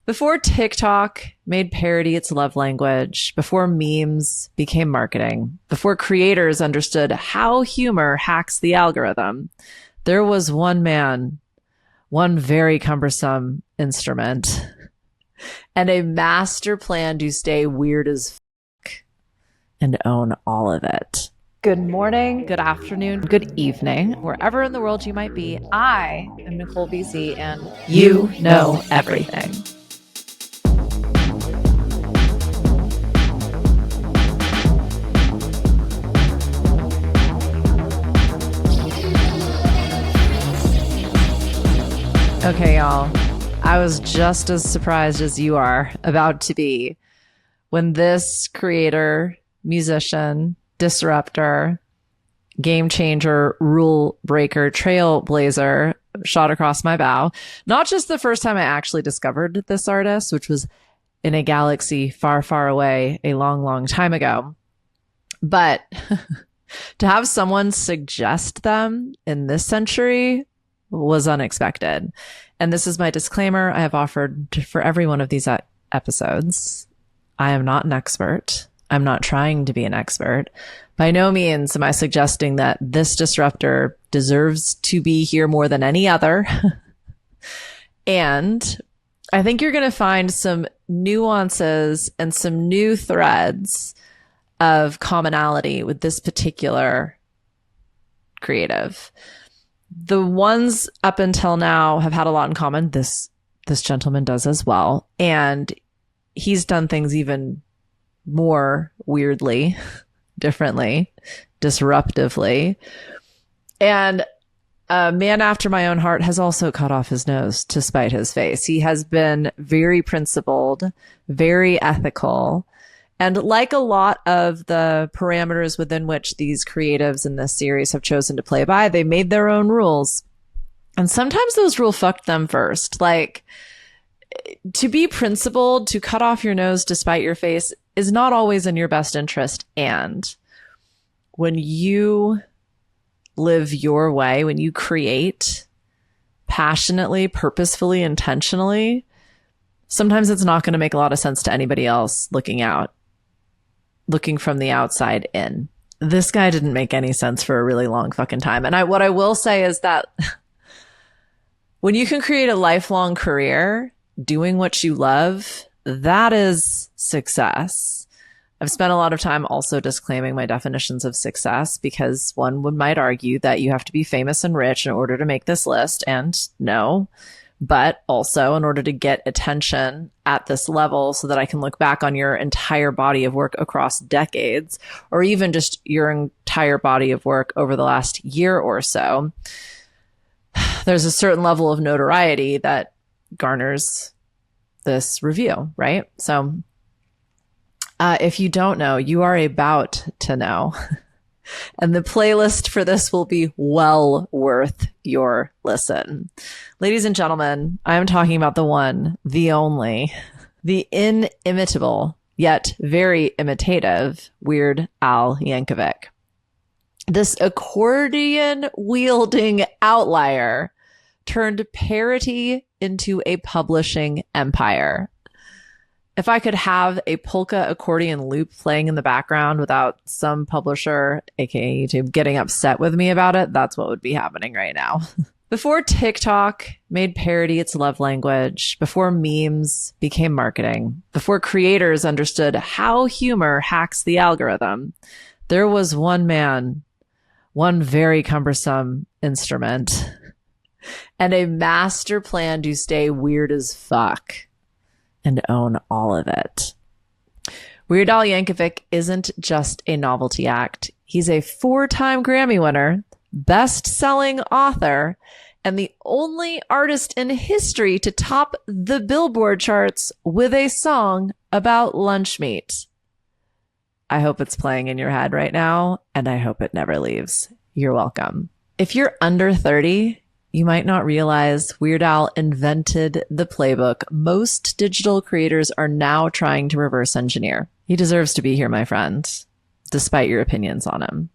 Before TikTok made parody its love language, before memes became marketing, before creators understood how humor hacks the algorithm, there was one man, one very cumbersome instrument, and a master plan to stay weird as fuck and own all of it. Good morning, good afternoon, good evening, wherever in the world you might be. I am Nicole BC, and you know everything. Okay, y'all, I was just as surprised as you are about to be when this creator, musician, disruptor, game changer, rule breaker, trailblazer shot across my bow. Not just the first time I actually discovered this artist, which was in a galaxy far, far away a long, long time ago, but to have someone suggest them in this century was unexpected. And this is my disclaimer I have offered for every one of these episodes. I am not an expert. I'm not trying to be an expert. By no means am I suggesting that this disruptor deserves to be here more than any other. And I think you're going to find some nuances and some new threads of commonality with this particular creative. The ones up until now have had a lot in common. This gentleman does as well. And he's done things even more weirdly, differently, disruptively. And a man after my own heart has also cut off his nose to spite his face. He has been very principled, very ethical. And like a lot of the parameters within which these creatives in this series have chosen to play by, they made their own rules. And sometimes those rules fucked them first. Like, to be principled, to cut off your nose to spite your face is not always in your best interest. And when you live your way, when you create passionately, purposefully, intentionally, sometimes it's not going to make a lot of sense to anybody else looking from the outside in. This guy didn't make any sense for a really long fucking time. And what I will say is that when you can create a lifelong career doing what you love, that is success. I've spent a lot of time also disclaiming my definitions of success because one might argue that you have to be famous and rich in order to make this list. And no, but also in order to get attention at this level so that I can look back on your entire body of work across decades, or even just your entire body of work over the last year or so, there's a certain level of notoriety that garners this review, right? So if you don't know, you are about to know. And the playlist for this will be well worth your listen. Ladies and gentlemen, I am talking about the one, the only, the inimitable, yet very imitative Weird Al Yankovic. This accordion-wielding outlier turned parody into a publishing empire. If I could have a polka accordion loop playing in the background without some publisher, aka YouTube, getting upset with me about it, that's what would be happening right now. Before TikTok made parody its love language, before memes became marketing, before creators understood how humor hacks the algorithm, there was one man, one very cumbersome instrument, and a master plan to stay weird as fuck and own all of it. Weird Al Yankovic isn't just a novelty act. He's a 4-time Grammy winner, best-selling author, and the only artist in history to top the Billboard charts with a song about lunch meat. I hope it's playing in your head right now, and I hope it never leaves. You're welcome. If you're under 30, you might not realize Weird Al invented the playbook most digital creators are now trying to reverse engineer. He deserves to be here, my friend, despite your opinions on him.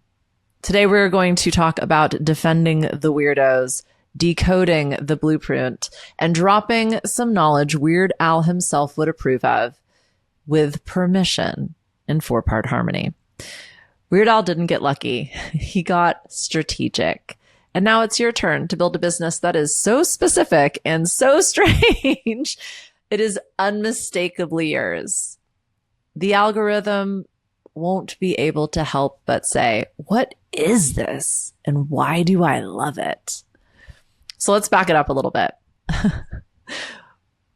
Today, we're going to talk about defending the weirdos decoding the blueprint, and dropping some knowledge Weird Al himself would approve of with permission in 4-part harmony. Weird Al didn't get lucky. He got strategic. And now it's your turn to build a business that is so specific and so strange, it is unmistakably yours. The algorithm won't be able to help but say, what is this? And why do I love it? So let's back it up a little bit.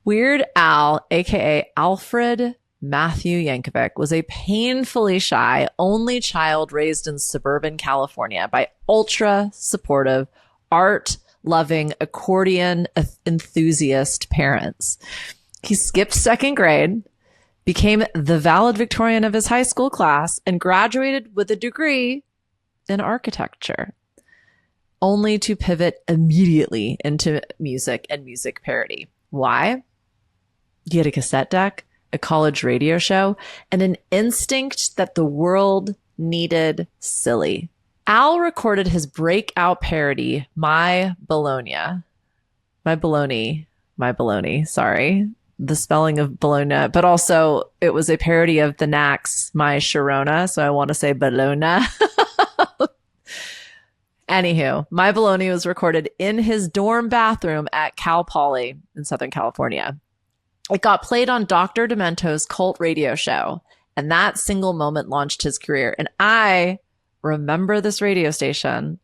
Weird Al, aka Alfred Matthew Yankovic, was a painfully shy only child raised in suburban California by ultra supportive, art loving, accordion enthusiast parents. He skipped 2nd grade, became the valedictorian of his high school class, and graduated with a degree in architecture, only to pivot immediately into music and music parody. Why? He had a cassette deck, a college radio show, and an instinct that the world needed silly. Al recorded his breakout parody, My Bologna, sorry. The spelling of Bologna, but also it was a parody of the Knacks' My Sharona, so I want to say Bologna. Anywho, My Bologna was recorded in his dorm bathroom at Cal Poly in Southern California. It got played on Dr. Demento's cult radio show, and that single moment launched his career. And I remember this radio station.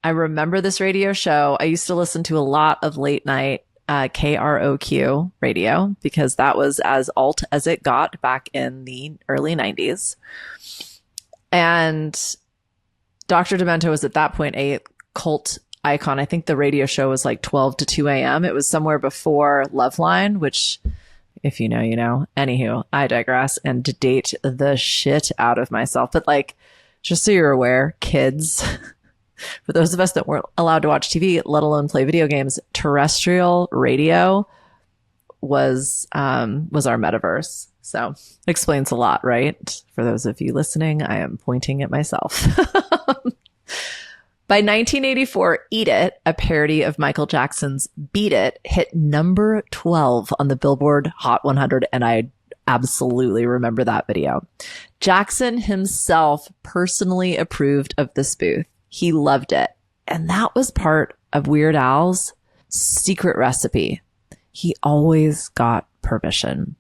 I remember this radio show. I used to listen to a lot of late night KROQ radio because that was as alt as it got back in the early 90s. And Dr. Demento was at that point a cult icon. I think the radio show was like 12 to 2 a.m. It was somewhere before Loveline, which if you know, you know. Anywho, I digress and date the shit out of myself. But like, just so you're aware, kids, for those of us that weren't allowed to watch TV, let alone play video games, terrestrial radio was our metaverse. So explains a lot, right? For those of you listening, I am pointing at myself. By 1984, Eat It, a parody of Michael Jackson's Beat It, hit number 12 on the Billboard Hot 100, and I absolutely remember that video. Jackson himself personally approved of the spoof. He loved it. And that was part of Weird Al's secret recipe. He always got permission.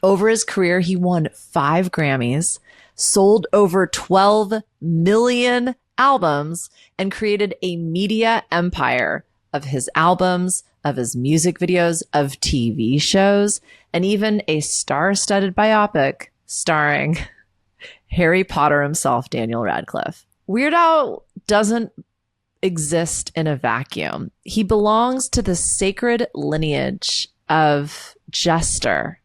Over his career, he won 5 Grammys, sold over 12 million albums, and created a media empire of his albums, of his music videos, of TV shows, and even a star-studded biopic starring Harry Potter himself, Daniel Radcliffe. Weird Al doesn't exist in a vacuum. He belongs to the sacred lineage of jester,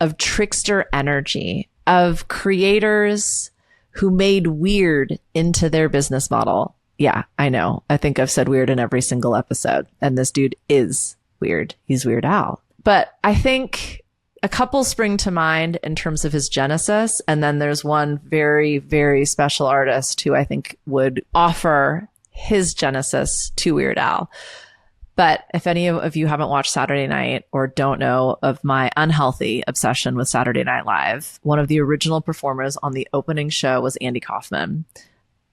of trickster energy, of creators who made weird into their business model. Yeah, I know. I think I've said weird in every single episode. And this dude is weird. He's Weird Al. But I think a couple spring to mind in terms of his genesis. And then there's one very, very special artist who I think would offer his genesis to Weird Al. But if any of you haven't watched Saturday Night or don't know of my unhealthy obsession with Saturday Night Live, one of the original performers on the opening show was Andy Kaufman.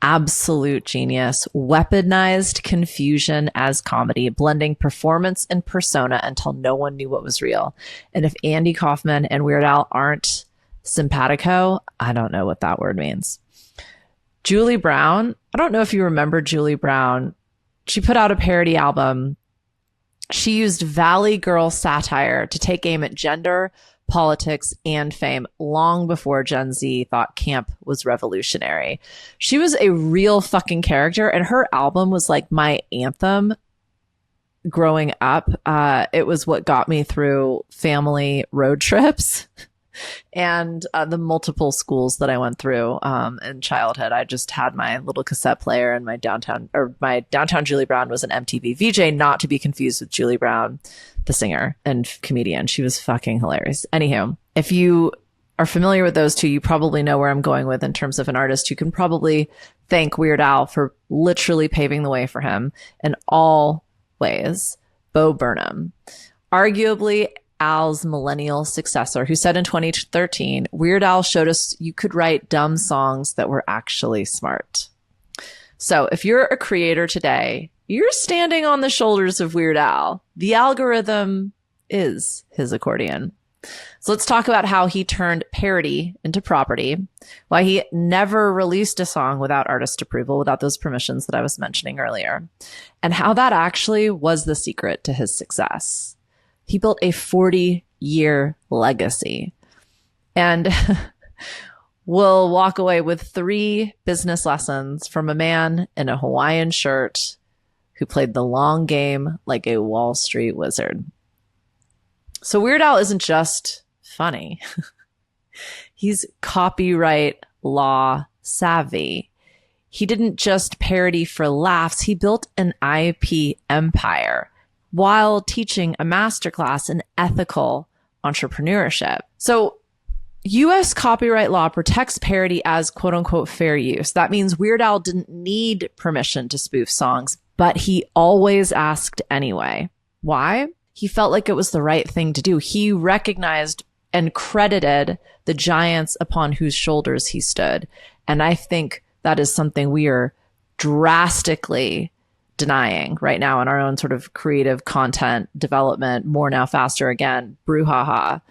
Absolute genius, weaponized confusion as comedy, blending performance and persona until no one knew what was real. And if Andy Kaufman and Weird Al aren't simpatico, I don't know what that word means. Julie Brown, I don't know if you remember Julie Brown. She put out a parody album. She used Valley Girl satire to take aim at gender, politics, and fame long before Gen Z thought camp was revolutionary. She was a real fucking character, and her album was like my anthem growing up. It was what got me through family road trips and the multiple schools that I went through in childhood. I just had my little cassette player, and my downtown Julie Brown was an MTV VJ, not to be confused with Julie Brown, the singer and comedian. She was fucking hilarious. Anywho, if you are familiar with those two, you probably know where I'm going with in terms of an artist. You can probably thank Weird Al for literally paving the way for him in all ways. Bo Burnham, arguably Al's millennial successor, who said in 2013, Weird Al showed us you could write dumb songs that were actually smart. So if you're a creator today, you're standing on the shoulders of Weird Al. The algorithm is his accordion. So let's talk about how he turned parody into property, why he never released a song without artist approval, without those permissions that I was mentioning earlier, and how that actually was the secret to his success. He built a 40-year legacy. And we'll walk away with 3 business lessons from a man in a Hawaiian shirt who played the long game like a Wall Street wizard. So Weird Al isn't just funny. He's copyright law savvy. He didn't just parody for laughs. He built an IP empire while teaching a masterclass in ethical entrepreneurship. So U.S. copyright law protects parody as quote unquote fair use. That means Weird Al didn't need permission to spoof songs, but he always asked anyway. Why? He felt like it was the right thing to do. He recognized and credited the giants upon whose shoulders he stood. And I think that is something we are drastically denying right now in our own sort of creative content development, more now, faster again, brouhaha.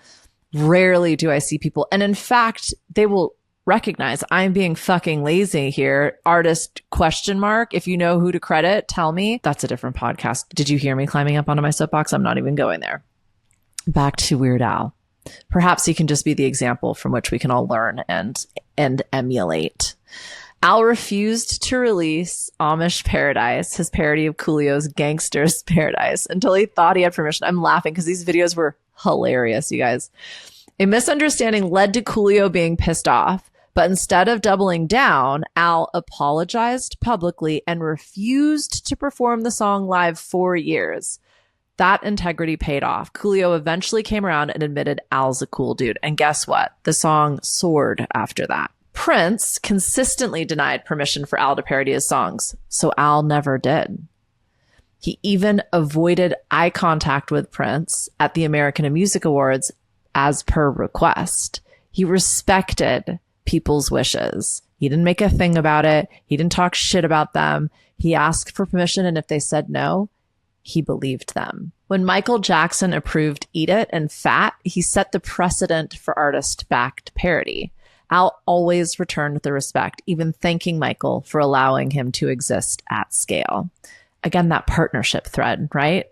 Rarely do I see people. And in fact, they will recognize I'm being fucking lazy here. Artist ? If you know who to credit, tell me. That's a different podcast. Did you hear me climbing up onto my soapbox? I'm not even going there. Back to Weird Al. Perhaps he can just be the example from which we can all learn and emulate. Al refused to release Amish Paradise, his parody of Coolio's Gangster's Paradise, until he thought he had permission. I'm laughing because these videos were hilarious, you guys. A misunderstanding led to Kuehl being pissed off, but instead of doubling down, Al apologized publicly and refused to perform the song live for years. That integrity paid off. Kuehl eventually came around and admitted Al's a cool dude. And guess what? The song soared after that. Prince consistently denied permission for Al to parody his songs, so Al never did. He even avoided eye contact with Prince at the American Music Awards as per request. He respected people's wishes. He didn't make a thing about it. He didn't talk shit about them. He asked for permission, and if they said no, he believed them. When Michael Jackson approved Eat It and Fat, he set the precedent for artist-backed parody. Al always returned the respect, even thanking Michael for allowing him to exist at scale. Again, that partnership thread, right?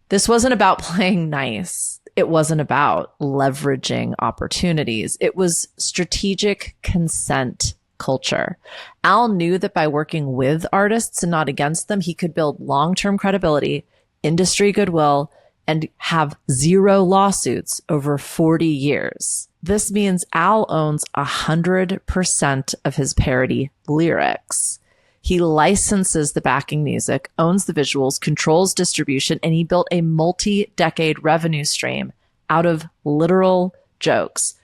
This wasn't about playing nice. It wasn't about leveraging opportunities. It was strategic consent culture. Al knew that by working with artists and not against them, he could build long-term credibility, industry goodwill, and have 0 lawsuits over 40 years. This means Al owns 100% of his parody lyrics. He licenses the backing music, owns the visuals, controls distribution, and he built a multi-decade revenue stream out of literal jokes.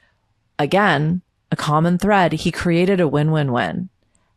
Again, a common thread. He created a win-win-win.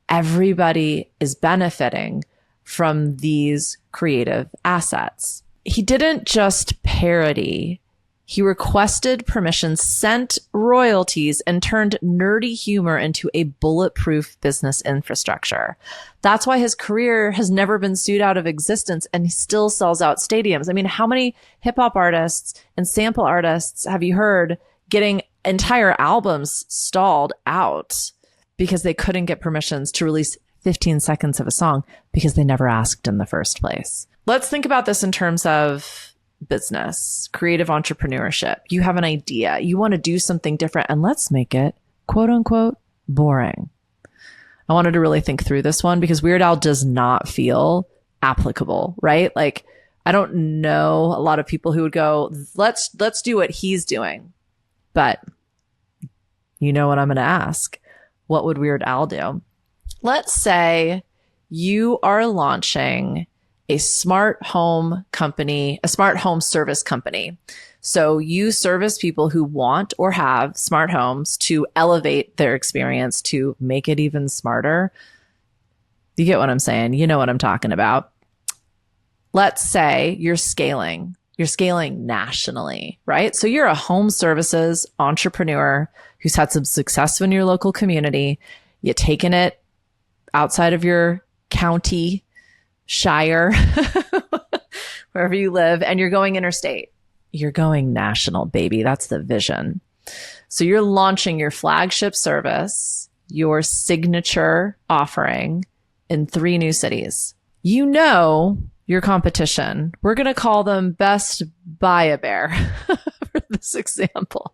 Everybody is benefiting from these creative assets. He didn't just parody. He requested permission, sent royalties, and turned nerdy humor into a bulletproof business infrastructure. That's why his career has never been sued out of existence, and he still sells out stadiums. I mean, how many hip hop artists and sample artists have you heard getting entire albums stalled out because they couldn't get permissions to release 15 seconds of a song because they never asked in the first place? Let's think about this in terms of business, creative entrepreneurship. You have an idea, you want to do something different, and let's make it quote unquote boring. I wanted to really think through this one because Weird Al does not feel applicable, right? Like, I don't know a lot of people who would go, let's do what he's doing. But you know what I'm going to ask? What would Weird Al do? Let's say you are launching a smart home company, a smart home service company. So you service people who want or have smart homes to elevate their experience, to make it even smarter. You get what I'm saying? You know what I'm talking about. Let's say you're scaling nationally, right? So you're a home services entrepreneur who's had some success in your local community. You've taken it outside of your county, shire, wherever you live, and you're going interstate. You're going national, baby. That's the vision. So you're launching your flagship service, your signature offering in 3 new cities. You know your competition. We're going to call them Best Buy-A-Bear for this example.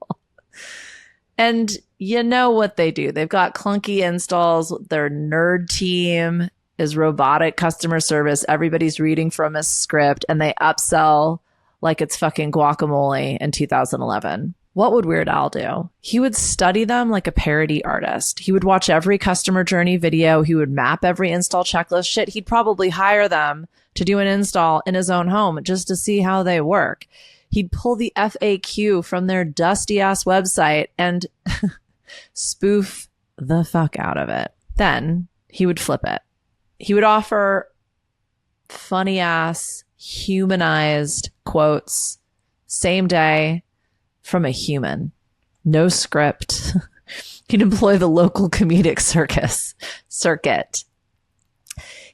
And you know what they do. They've got clunky installs. Their nerd team is robotic customer service. Everybody's reading from a script and they upsell like it's fucking guacamole in 2011. What would Weird Al do? He would study them like a parody artist. He would watch every customer journey video. He would map every install checklist. Shit, he'd probably hire them to do an install in his own home just to see how they work. He'd pull the FAQ from their dusty ass website and spoof the fuck out of it. Then he would flip it. He would offer funny ass, humanized quotes, same day, from a human. No script. He'd employ the local comedic circuit.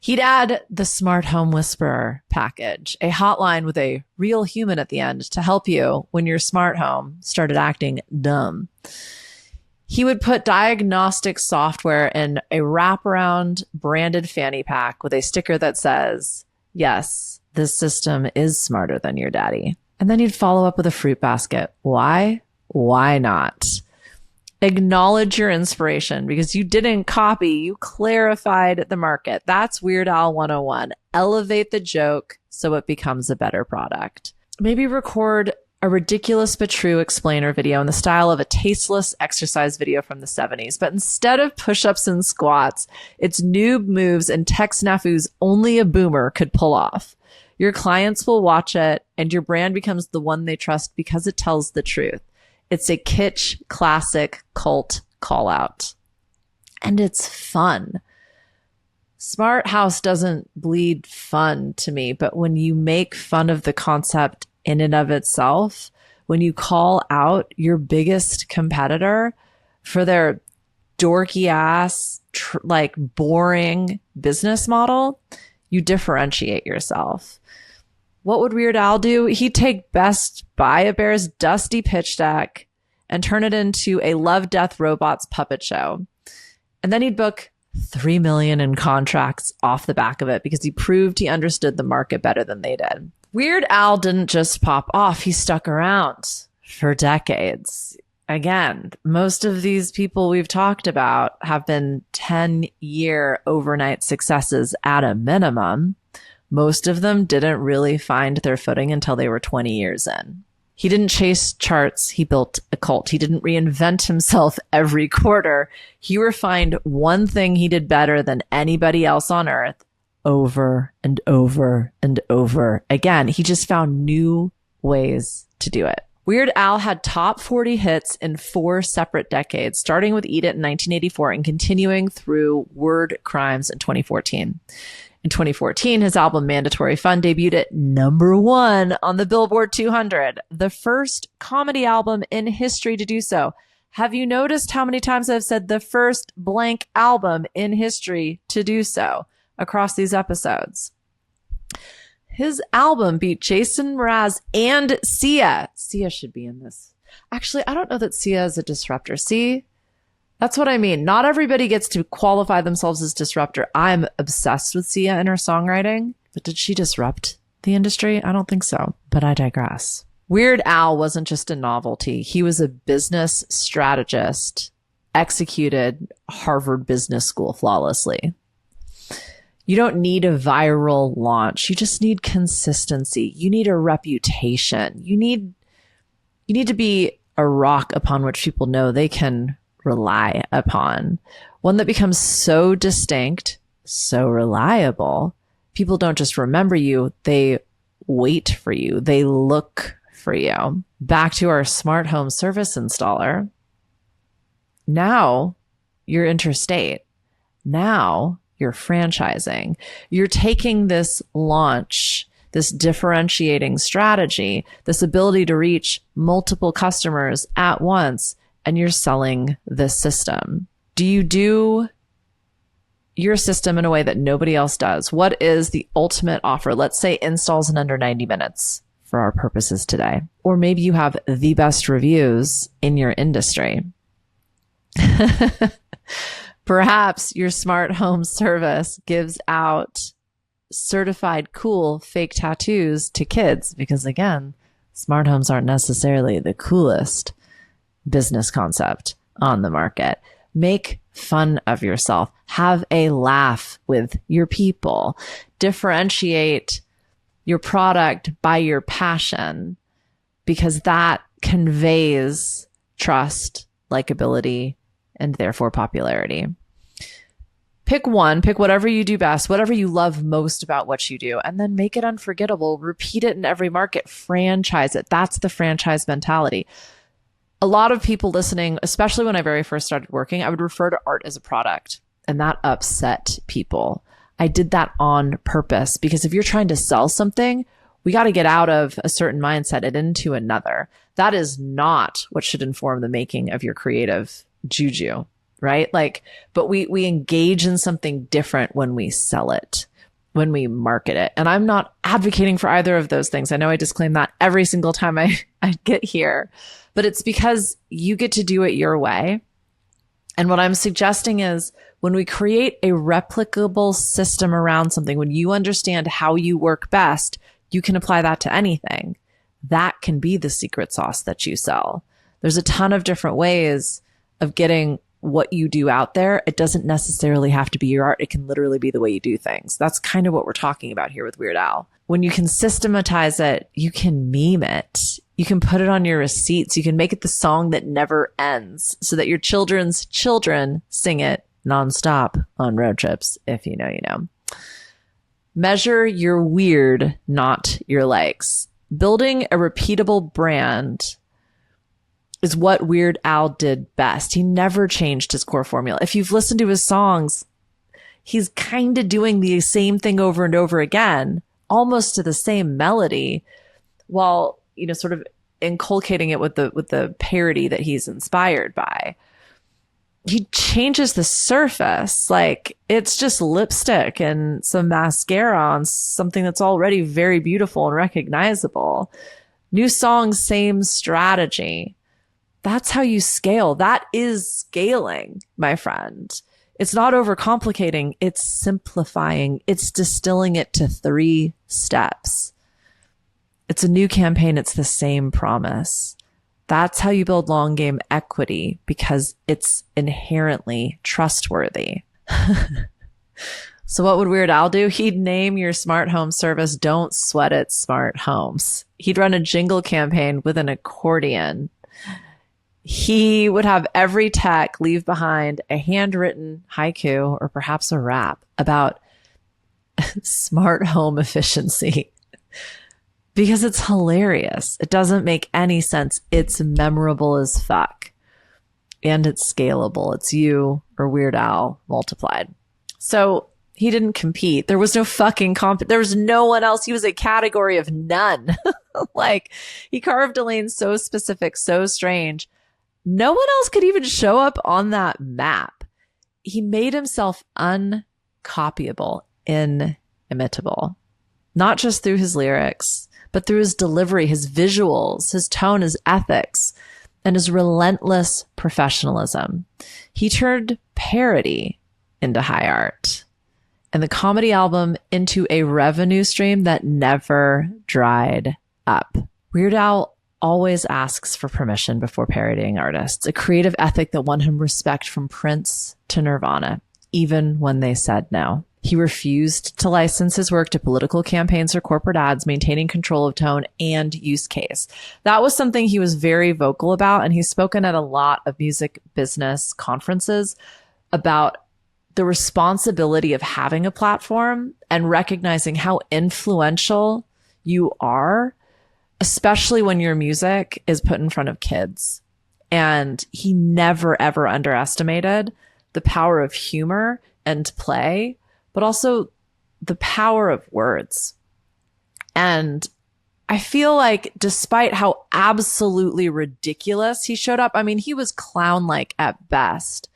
He'd add the smart home whisperer package, a hotline with a real human at the end to help you when your smart home started acting dumb. He would put diagnostic software in a wraparound branded fanny pack with a sticker that says, yes, this system is smarter than your daddy. And then he'd follow up with a fruit basket. Why? Why not? Acknowledge your inspiration because you didn't copy, you clarified the market. That's Weird Al 101. Elevate the joke so it becomes a better product. Maybe record a ridiculous but true explainer video in the style of a tasteless exercise video from the 70s. But instead of push-ups and squats, it's noob moves and tech snafus only a boomer could pull off. Your clients will watch it and your brand becomes the one they trust because it tells the truth. It's a kitsch, classic, cult call out. And it's fun. Smart House doesn't bleed fun to me, but when you make fun of the concept in and of itself, when you call out your biggest competitor for their dorky ass, like boring business model, you differentiate yourself. What would Weird Al do? He'd take Best Buy-A-Bear's dusty pitch deck and turn it into a Love, Death, Robots puppet show. And then he'd book $3 million in contracts off the back of it because he proved he understood the market better than they did. Weird Al didn't just pop off. He stuck around for decades. Again, most of these people we've talked about have been 10-year overnight successes at a minimum. Most of them didn't really find their footing until they were 20 years in. He didn't chase charts. He built a cult. He didn't reinvent himself every quarter. He refined one thing he did better than anybody else on earth over and over and over again. He just found new ways to do it. Weird Al had top 40 hits in 4 separate decades, starting with Eat It in 1984 and continuing through Word Crimes in 2014. In 2014, his album Mandatory Fun debuted at #1 on the Billboard 200, the first comedy album in history to do so. Have you noticed how many times I've said the first blank album in history to do so across these episodes? His album beat Jason Mraz and Sia. Sia should be in this. Actually, I don't know that Sia is a disruptor. See? That's what I mean. Not everybody gets to qualify themselves as disruptor. I'm obsessed with Sia and her songwriting, but did she disrupt the industry? I don't think so, but I digress. Weird Al wasn't just a novelty. He was a business strategist, executed Harvard Business School flawlessly. You don't need a viral launch. You just need consistency. You need a reputation. You need to be a rock upon which people know they can rely upon. One that becomes so distinct, so reliable. People don't just remember you, they wait for you. They look for you. Back to our smart home service installer. Now you're interstate. Now you're franchising. You're taking this launch, this differentiating strategy, this ability to reach multiple customers at once, and you're selling this system. Do you do your system in a way that nobody else does? What is the ultimate offer? Let's say installs in under 90 minutes for our purposes today. Or maybe you have the best reviews in your industry. Perhaps your smart home service gives out certified cool fake tattoos to kids because, again, smart homes aren't necessarily the coolest business concept on the market. Make fun of yourself. Have a laugh with your people. Differentiate your product by your passion because that conveys trust, likability, and therefore popularity. Pick one, pick whatever you do best, whatever you love most about what you do, and then make it unforgettable. Repeat it in every market, franchise it. That's the franchise mentality. A lot of people listening, especially when I very first started working, I would refer to art as a product, and that upset people. I did that on purpose because if you're trying to sell something, we got to get out of a certain mindset and into another. That is not what should inform the making of your creative juju, right? But we engage in something different when we sell it, when we market it. And I'm not advocating for either of those things. I know I disclaim that every single time I get here, but it's because you get to do it your way. And what I'm suggesting is when we create a replicable system around something, when you understand how you work best, you can apply that to anything. That can be the secret sauce that you sell. There's a ton of different ways of getting what you do out there. It doesn't necessarily have to be your art. It can literally be the way you do things. That's kind of what we're talking about here with Weird Al. When you can systematize it, you can meme it. You can put it on your receipts. You can make it the song that never ends so that your children's children sing it nonstop on road trips. If you know, you know. Measure your weird, not your likes. Building a repeatable brand is what Weird Al did best. He never changed his core formula. If you've listened to his songs, he's kind of doing the same thing over and over again, almost to the same melody, while, sort of inculcating it with the parody that he's inspired by. He changes the surface. It's just lipstick and some mascara on something that's already very beautiful and recognizable. New songs, same strategy. That's how you scale. That is scaling, my friend. It's not overcomplicating. It's simplifying. It's distilling it to 3 steps. It's a new campaign. It's the same promise. That's how you build long game equity because it's inherently trustworthy. So what would Weird Al do? He'd name your smart home service Don't Sweat It Smart Homes. He'd run a jingle campaign with an accordion. He would have every tech leave behind a handwritten haiku or perhaps a rap about smart home efficiency because it's hilarious. It doesn't make any sense. It's memorable as fuck and it's scalable. It's you or Weird Al multiplied. So he didn't compete. There was no fucking there was no one else. He was a category of none. He carved a lane so specific, so strange. No one else could even show up on that map. He made himself uncopyable, inimitable, not just through his lyrics, but through his delivery, his visuals, his tone, his ethics, and his relentless professionalism. He turned parody into high art and the comedy album into a revenue stream that never dried up. Weird Al always asks for permission before parodying artists, a creative ethic that won him respect from Prince to Nirvana, even when they said no. He refused to license his work to political campaigns or corporate ads, maintaining control of tone and use case. That was something he was very vocal about, and he's spoken at a lot of music business conferences about the responsibility of having a platform and recognizing how influential you are especially when your music is put in front of kids. And he never, ever underestimated the power of humor and play, but also the power of words. And I feel like despite how absolutely ridiculous he showed up, I mean, he was clown-like at best.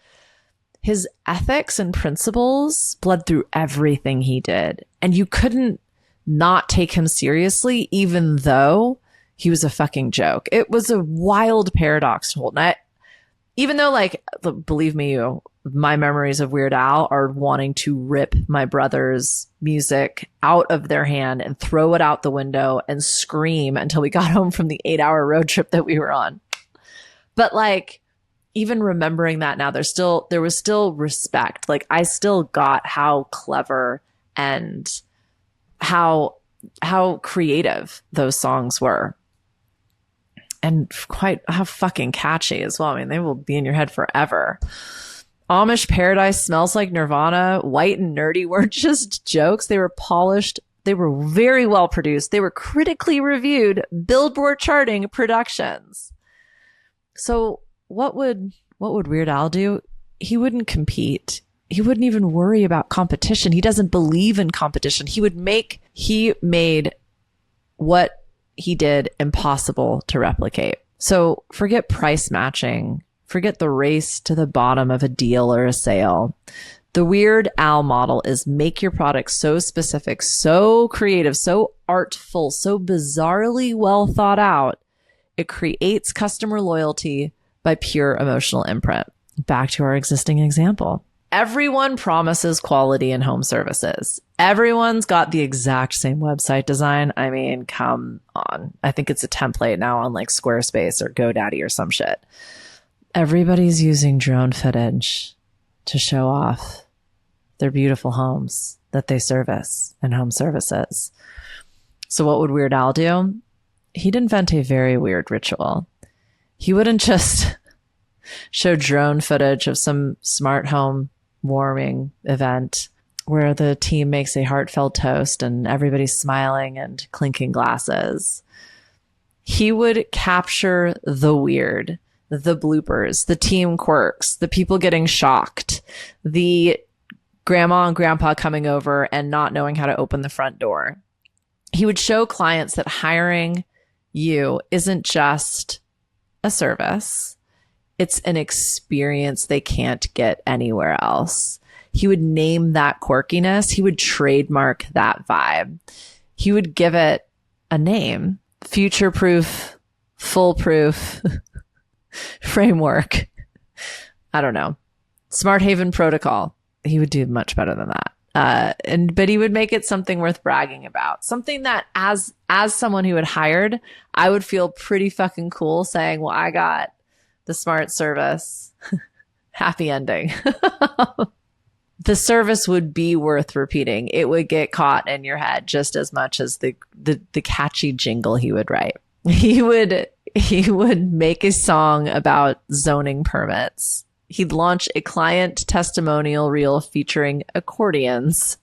His ethics and principles bled through everything he did. And you couldn't not take him seriously, even though he was a fucking joke. It was a wild paradox to hold. And even though, like, believe me, my memories of Weird Al are wanting to rip my brother's music out of their hand and throw it out the window and scream until we got home from the 8-hour road trip that we were on. But like, even remembering that now, there was still respect. Like, I still got how clever and how creative those songs were. And quite how fucking catchy as well. I mean, they will be in your head forever. Amish Paradise, Smells Like Nirvana, White and Nerdy weren't just jokes. They were polished. They were very well produced. They were critically reviewed, Billboard charting productions. So what would Weird Al do? He wouldn't compete. He wouldn't even worry about competition. He doesn't believe in competition. He made what he did impossible to replicate. So forget price matching. Forget the race to the bottom of a deal or a sale. The Weird Al model is make your product so specific, so creative, so artful, so bizarrely well thought out. It creates customer loyalty by pure emotional imprint. Back to our existing example. Everyone promises quality in home services. Everyone's got the exact same website design. I mean, come on. I think it's a template now on like Squarespace or GoDaddy or some shit. Everybody's using drone footage to show off their beautiful homes that they service and home services. So what would Weird Al do? He'd invent a very weird ritual. He wouldn't just show drone footage of some smart home warming event where the team makes a heartfelt toast and everybody's smiling and clinking glasses. He would capture the weird, the bloopers, the team quirks, the people getting shocked, the grandma and grandpa coming over and not knowing how to open the front door. He would show clients that hiring you isn't just a service. It's an experience they can't get anywhere else. He would name that quirkiness. He would trademark that vibe. He would give it a name. Future-proof, foolproof framework. I don't know. Smart Haven protocol. He would do much better than that. But he would make it something worth bragging about. Something that as someone who had hired, I would feel pretty fucking cool saying, well, I got the smart service. Happy ending. The service would be worth repeating. It would get caught in your head just as much as the catchy jingle he would write. He would make a song about zoning permits. He'd launch a client testimonial reel featuring accordions.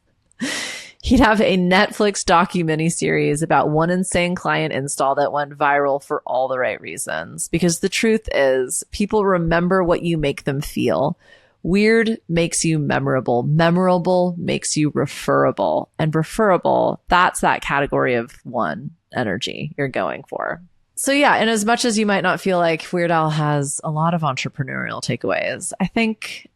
He'd have a Netflix docu-miniseries about one insane client install that went viral for all the right reasons. Because the truth is, people remember what you make them feel. Weird makes you memorable. Memorable makes you referable. And referable, that's that category of one energy you're going for. So yeah, and as much as you might not feel like Weird Al has a lot of entrepreneurial takeaways, I think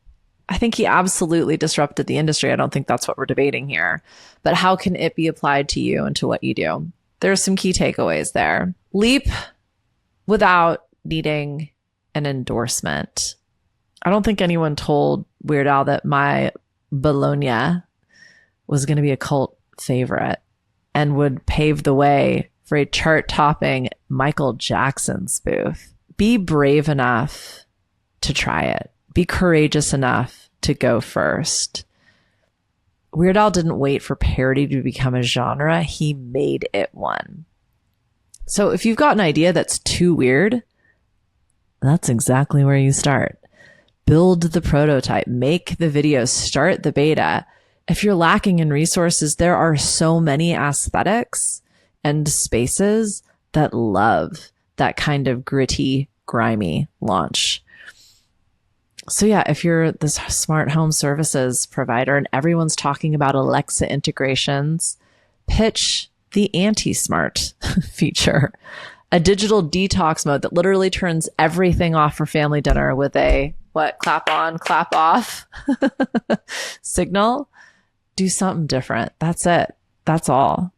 he absolutely disrupted the industry. I don't think that's what we're debating here. But how can it be applied to you and to what you do? There are some key takeaways there. Leap without needing an endorsement. I don't think anyone told Weird Al that My Bologna was going to be a cult favorite and would pave the way for a chart-topping Michael Jackson spoof. Be brave enough to try it. Be courageous enough to go first. Weird Al didn't wait for parody to become a genre. He made it one. So if you've got an idea that's too weird, that's exactly where you start. Build the prototype, make the videos, start the beta. If you're lacking in resources, there are so many aesthetics and spaces that love that kind of gritty, grimy launch. So yeah, if you're this smart home services provider and everyone's talking about Alexa integrations, pitch the anti-smart feature, a digital detox mode that literally turns everything off for family dinner with a clap on, clap off signal. Do something different. That's it. That's all.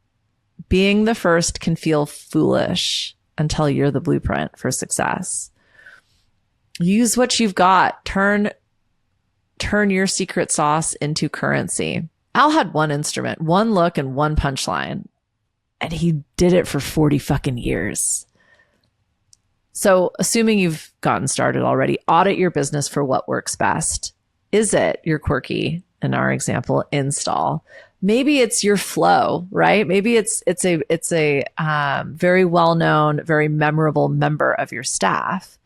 Being the first can feel foolish until you're the blueprint for success. Use what you've got. Turn your secret sauce into currency. Al had one instrument, one look, and one punchline. And he did it for 40 fucking years. So assuming you've gotten started already, audit your business for what works best. Is it your quirky, in our example, install? Maybe it's your flow, right? Maybe it's a very well-known, very memorable member of your staff.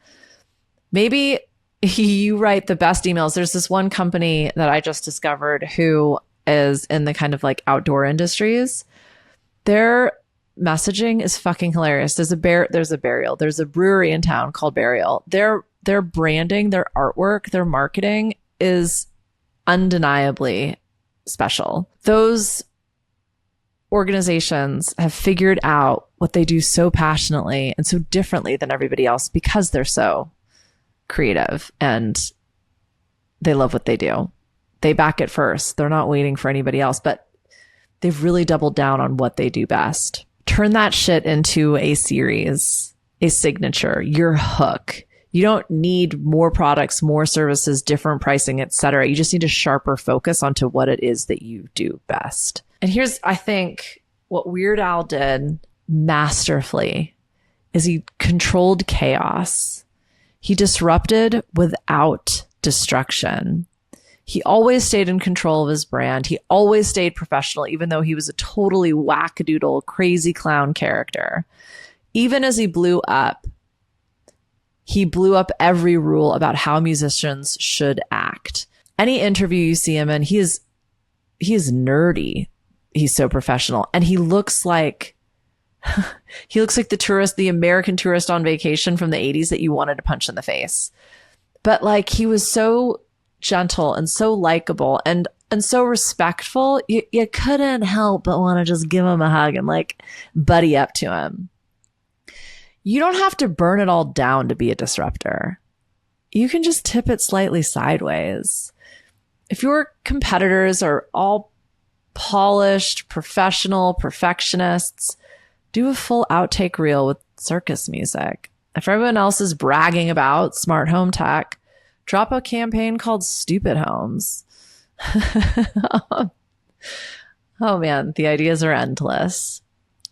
Maybe you write the best emails. There's this one company that I just discovered who is in the kind of like outdoor industries. Their messaging is fucking hilarious. There's a burial. There's a brewery in town called Burial. Their branding, their artwork, their marketing is undeniably special. Those organizations have figured out what they do so passionately and so differently than everybody else because they're so creative and they love what they do. They back it first. They're not waiting for anybody else, but they've really doubled down on what they do best. Turn that shit into a series, a signature, your hook. You don't need more products, more services, different pricing, etc. You just need a sharper focus onto what it is that you do best. And here's, I think, what Weird Al did masterfully is he controlled chaos. He disrupted without destruction. He always stayed in control of his brand. He always stayed professional, even though he was a totally wackadoodle, crazy clown character. Even as he blew up every rule about how musicians should act. Any interview you see him in, he is nerdy. He's so professional. And he looks like the American tourist on vacation from the 80s that you wanted to punch in the face. But like, he was so gentle and so likable and so respectful. You couldn't help but want to just give him a hug and like buddy up to him. You don't have to burn it all down to be a disruptor. You can just tip it slightly sideways. If your competitors are all polished, professional, perfectionists, do a full outtake reel with circus music. If everyone else is bragging about smart home tech, drop a campaign called Stupid Homes. Oh man, the ideas are endless.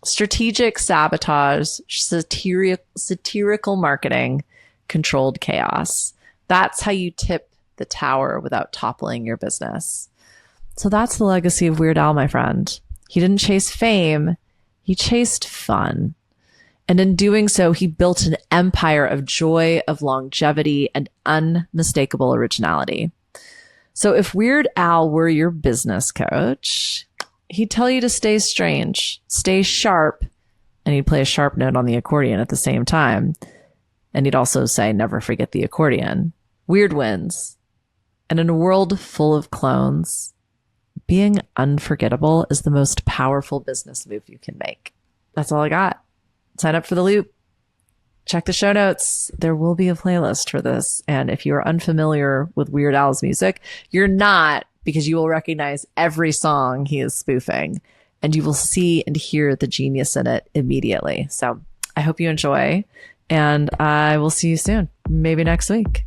Strategic sabotage, satirical marketing, controlled chaos. That's how you tip the tower without toppling your business. So that's the legacy of Weird Al, my friend. He didn't chase fame. He chased fun. And in doing so, he built an empire of joy, of longevity, and unmistakable originality. So if Weird Al were your business coach, he'd tell you to stay strange, stay sharp, and he'd play a sharp note on the accordion at the same time. And he'd also say, never forget the accordion. Weird wins. And in a world full of clones, being unforgettable is the most powerful business move you can make. That's all I got. Sign up for the loop. Check the show notes. There will be a playlist for this. And if you're unfamiliar with Weird Al's music, you're not, because you will recognize every song he is spoofing and you will see and hear the genius in it immediately. So I hope you enjoy and I will see you soon, maybe next week.